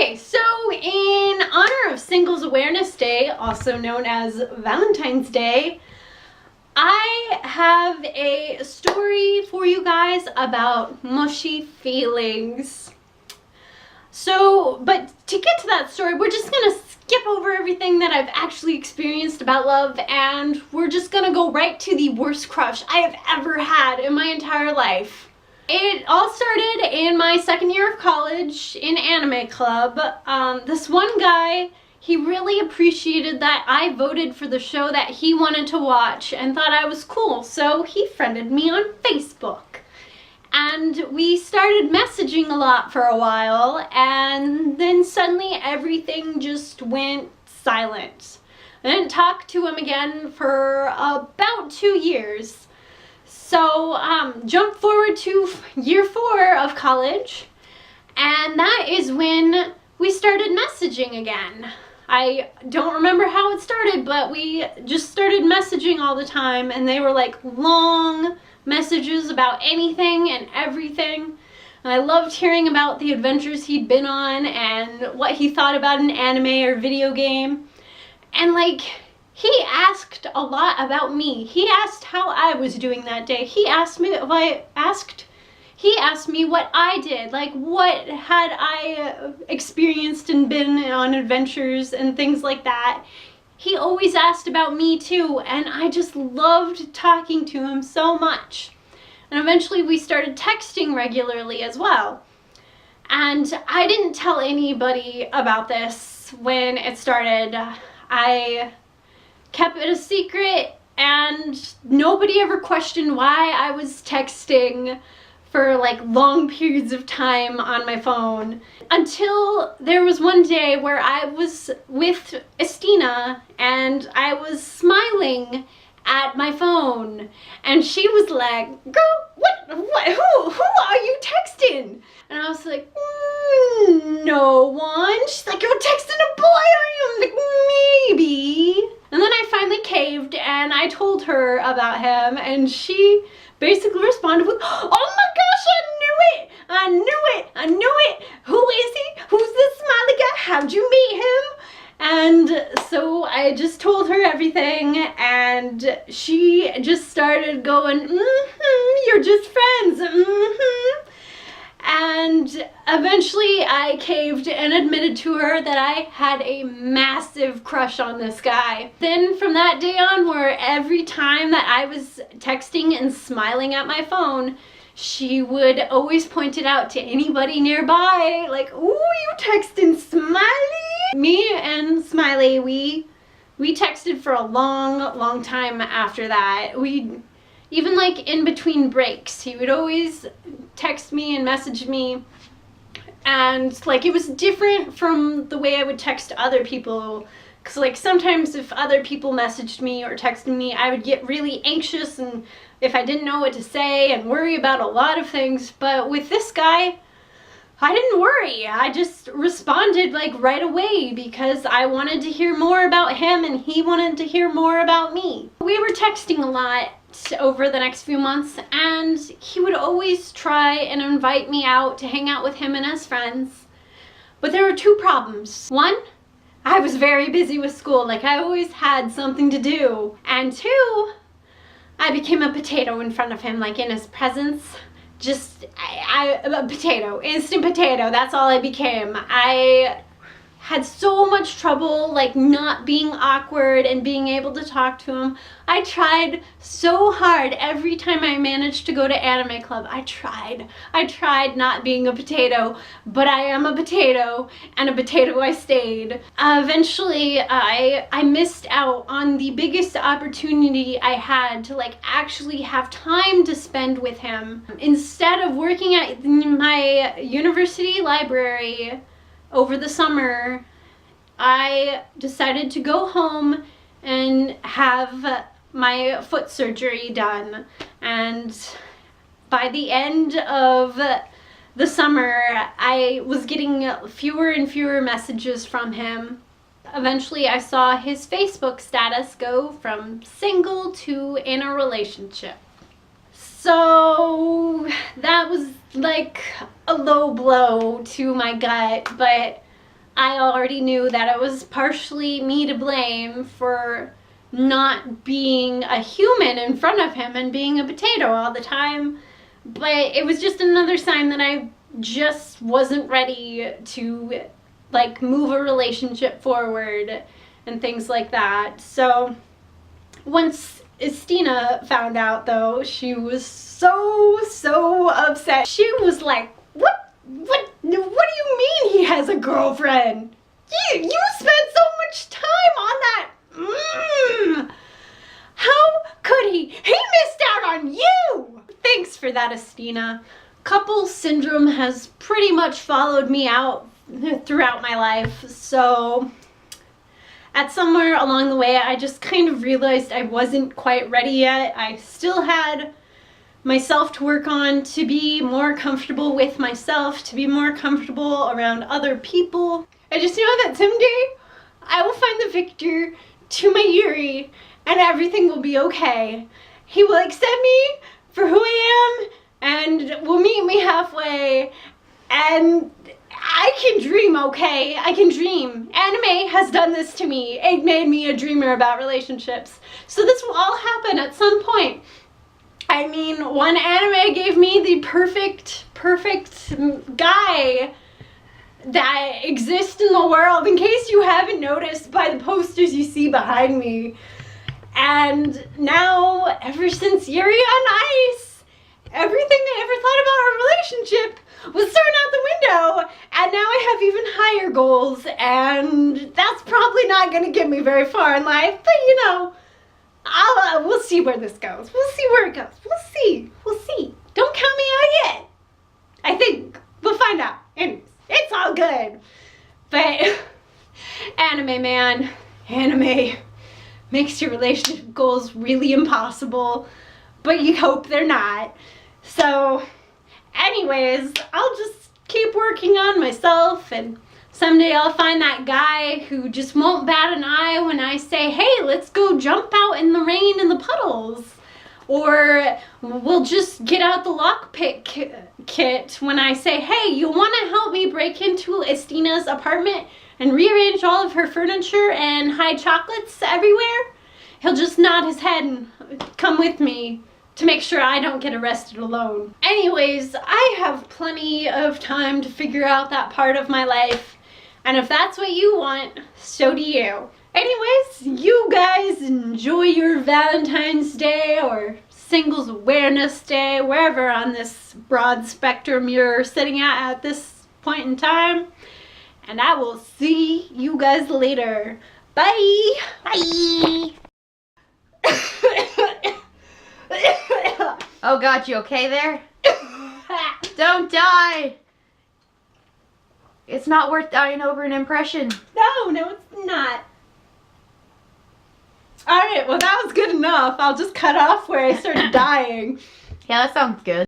Okay, so in honor of Singles Awareness Day, also known as Valentine's Day, I have a story for you guys about mushy feelings. But to get to that story, we're just gonna skip over everything that I've actually experienced about love, and we're just gonna go right to the worst crush I have ever had in my entire life. It all started in my second year of college in anime club. This one guy, he really appreciated that I voted for the show that he wanted to watch and thought I was cool, so he friended me on Facebook. And we started messaging a lot for a while, and then suddenly everything just went silent. I didn't talk to him again for about 2 years. So jump forward to year 4 of college, and that is when we started messaging again. I don't remember how it started, but we just started messaging all the time, and they were like long messages about anything and everything. And I loved hearing about the adventures he'd been on and what he thought about an anime or video game. And like, he asked a lot about me. He asked how I was doing that day. He asked me what I did, like what had I experienced and been on adventures and things like that. He always asked about me too, and I just loved talking to him so much. And eventually we started texting regularly as well. And I didn't tell anybody about this when it started. I kept it a secret, and nobody ever questioned why I was texting for like long periods of time on my phone, until there was one day where I was with Estina and I was smiling at my phone, and she was like, "Girl, who are you texting?" And I was like, "No one." She's like, "You're texting a boy, are you?" I'm like, "Maybe." And then I finally caved and I told her about him, and she basically responded with, "Oh my gosh, I knew it. Who is he? Who's this smiley guy? How'd you meet him?" And so I just told her everything, and she just started going, "You're just friends, And eventually I caved and admitted to her that I had a massive crush on this guy. Then from that day onward, every time that I was texting and smiling at my phone, she would always point it out to anybody nearby, like, "Ooh, you texting Smiley?" Me and Smiley, we texted for a long time after that. Even like in between breaks, he would always text me and message me, and like it was different from the way I would text other people, because like sometimes if other people messaged me or texted me, I would get really anxious and if I didn't know what to say and worry about a lot of things. But with this guy, I didn't worry. I just responded like right away because I wanted to hear more about him and he wanted to hear more about me. We were texting a lot over the next few months, and he would always try and invite me out to hang out with him and his friends. But there were 2 problems. 1, I was very busy with school, like I always had something to do. And 2, I became a potato in front of him, like in his presence. Just, a potato, instant potato, that's all I became. I had so much trouble like not being awkward and being able to talk to him. I tried so hard every time I managed to go to anime club. I tried not being a potato, but I am a potato, and a potato I stayed. Eventually I missed out on the biggest opportunity I had to like actually have time to spend with him. Instead of working at my university library over the summer, I decided to go home and have my foot surgery done. And by the end of the summer, I was getting fewer and fewer messages from him. Eventually, I saw his Facebook status go from single to in a relationship. So that was like a low blow to my gut, but I already knew that it was partially me to blame for not being a human in front of him and being a potato all the time. But it was just another sign that I just wasn't ready to like move a relationship forward and things like that. So once Estina found out, though, she was so upset. She was like, what do you mean he has a girlfriend? You spent so much time on that. How could he? He missed out on you. Thanks for that, Estina. Couple syndrome has pretty much followed me out throughout my life, so at somewhere along the way, I just kind of realized I wasn't quite ready yet. I still had myself to work on to be more comfortable with myself, to be more comfortable around other people. I just know that someday I will find the victor to my Yuri and everything will be okay. He will accept me for who I am and will meet me halfway, and I can dream, okay? I can dream. Anime has done this to me. It made me a dreamer about relationships. So this will all happen at some point. I mean, one anime gave me the perfect guy that exists in the world, in case you haven't noticed by the posters you see behind me. And now, ever since Yuri on Ice, everything I ever thought about our relationship was thrown out the window, and now I have even higher goals, and that's probably not going to get me very far in life, but you know, we'll see where this goes. We'll see where it goes. We'll see. Don't count me out yet. I think we'll find out. Anyways, it's all good. But anime, man, anime makes your relationship goals really impossible, but you hope they're not. So anyways, I'll just keep working on myself, and someday I'll find that guy who just won't bat an eye when I say, hey, let's go jump out in the rain in the puddles. Or we'll just get out the lockpick kit when I say, hey, you want to help me break into Estina's apartment and rearrange all of her furniture and hide chocolates everywhere? He'll just nod his head and come with me to make sure I don't get arrested alone. Anyways, I have plenty of time to figure out that part of my life, and if that's what you want, so do you. Anyways, you guys enjoy your Valentine's Day or Singles Awareness Day, wherever on this broad spectrum you're sitting at this point in time, and I will see you guys later. Bye! Bye! Oh God, you okay there? Don't die! It's not worth dying over an impression. No, it's not. Alright, well that was good enough. I'll just cut off where I started dying. Yeah, that sounds good.